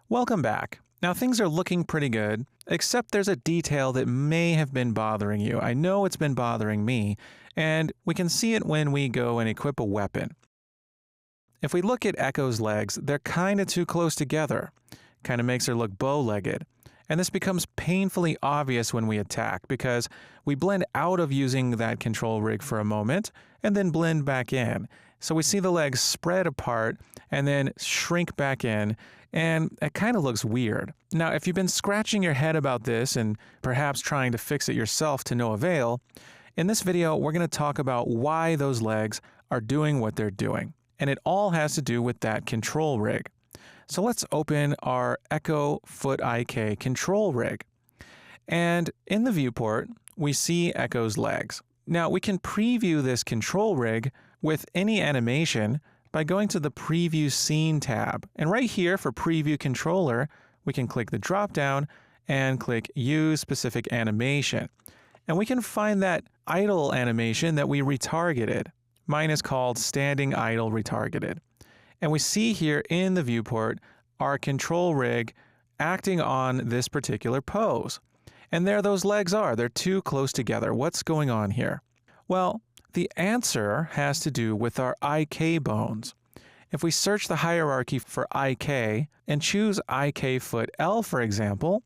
Welcome back. Now things are looking pretty good, except there's a detail that may have been bothering you. I know it's been bothering me, and we can see it when we go and equip a weapon. If we look at Echo's legs, they're kind of too close together. Kind of makes her look bow-legged. And this becomes painfully obvious when we attack because we blend out of using that control rig for a moment and then blend back in. So we see the legs spread apart and then shrink back in, and it kind of looks weird. Now, if you've been scratching your head about this and perhaps trying to fix it yourself to no avail, in this video we're going to talk about why those legs are doing what they're doing. And it all has to do with that control rig. So let's open our Echo Foot IK control rig. And in the viewport, we see Echo's legs. Now we can preview this control rig with any animation by going to the Preview Scene tab. And right here for Preview Controller, we can click the drop down and click Use Specific Animation. And we can find that idle animation that we retargeted. Mine is called Standing Idle Retargeted. And we see here in the viewport our control rig acting on this particular pose. And there those legs are. They're too close together. What's going on here? Well, the answer has to do with our IK bones. If we search the hierarchy for IK and choose IK foot L, for example,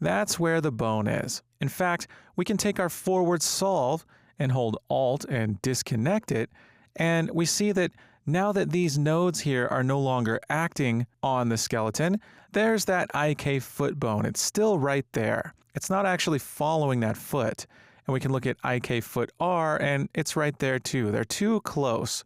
that's where the bone is. In fact, we can take our forward solve and hold Alt and disconnect it, and we see that now that these nodes here are no longer acting on the skeleton, there's that IK foot bone. It's still right there. It's not actually following that foot. And we can look at IK foot R, and it's right there too. They're too close.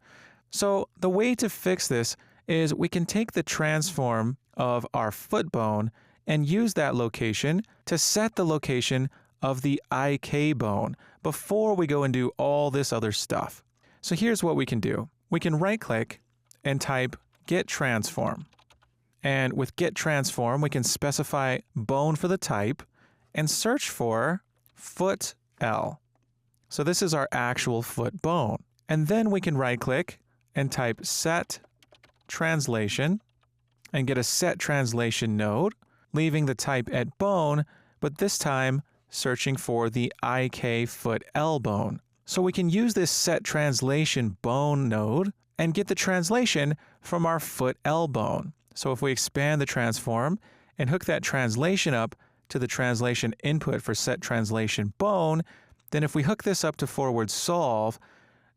So the way to fix this is we can take the transform of our foot bone and use that location to set the location of the IK bone before we go and do all this other stuff. So here's what we can do. We can right-click and type Get Transform. And with Get Transform, we can specify bone for the type and search for foot L. So this is our actual foot bone. And then we can right-click and type Set Translation and get a Set Translation node, leaving the type at bone, but this time searching for the IK foot L bone. So we can use this Set Translation bone node and get the translation from our foot L bone. So if we expand the transform and hook that translation up to the translation input for Set Translation bone, then if we hook this up to forward solve,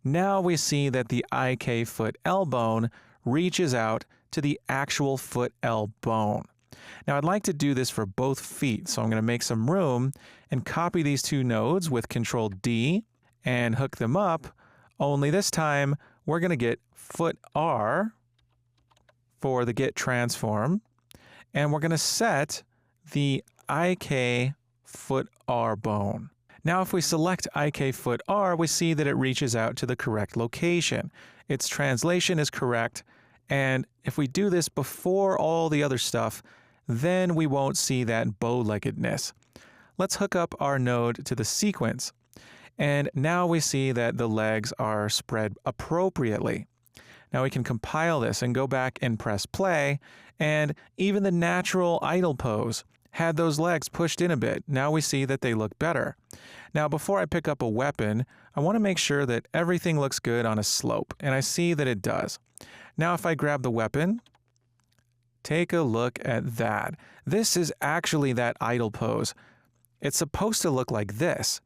now we see that the IK foot L bone reaches out to the actual foot L bone. Now I'd like to do this for both feet, so I'm going to make some room and copy these two nodes with Control D and hook them up, only this time we're going to get foot R for the Get Transform, and we're going to set the IK foot R bone. Now if we select IK foot R, we see that it reaches out to the correct location. Its translation is correct, and if we do this before all the other stuff, then we won't see that bow-leggedness. Let's hook up our node to the sequence. And now we see that the legs are spread appropriately. Now we can compile this and go back and press play, and even the natural idle pose had those legs pushed in a bit. Now we see that they look better. Now before I pick up a weapon, I want to make sure that everything looks good on a slope, and I see that it does. Now if I grab the weapon, take a look at that. This is actually that idle pose. It's supposed to look like this.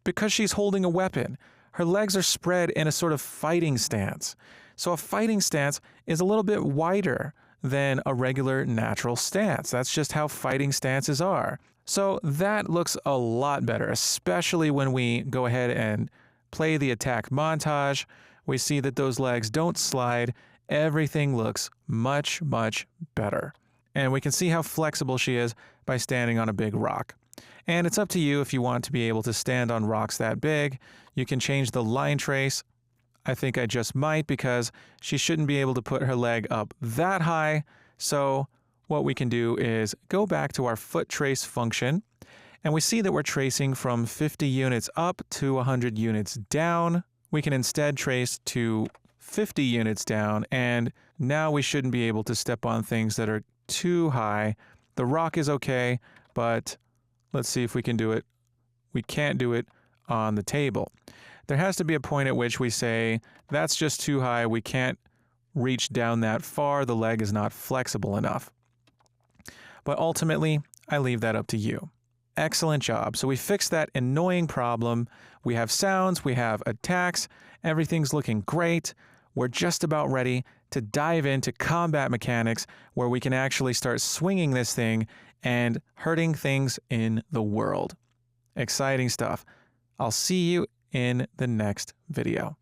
Because she's holding a weapon, her legs are spread in a sort of fighting stance. So a fighting stance is a little bit wider than a regular natural stance. That's just how fighting stances are. So that looks a lot better, especially when we go ahead and play the attack montage. We see that those legs don't slide. Everything looks much, much better. And we can see how flexible she is by standing on a big rock. And it's up to you if you want to be able to stand on rocks that big. You can change the line trace. I think I just might because she shouldn't be able to put her leg up that high. So what we can do is go back to our foot trace function, and we see that we're tracing from 50 units up to 100 units down. We can instead trace to 50 units down, and now we shouldn't be able to step on things that are too high. The rock is okay, but let's see if we can do it. We can't do it on the table. There has to be a point at which we say, that's just too high. We can't reach down that far. The leg is not flexible enough. But ultimately, I leave that up to you. Excellent job. So we fixed that annoying problem. We have sounds, we have attacks, everything's looking great. We're just about ready to dive into combat mechanics where we can actually start swinging this thing and hurting things in the world. Exciting stuff. I'll see you in the next video.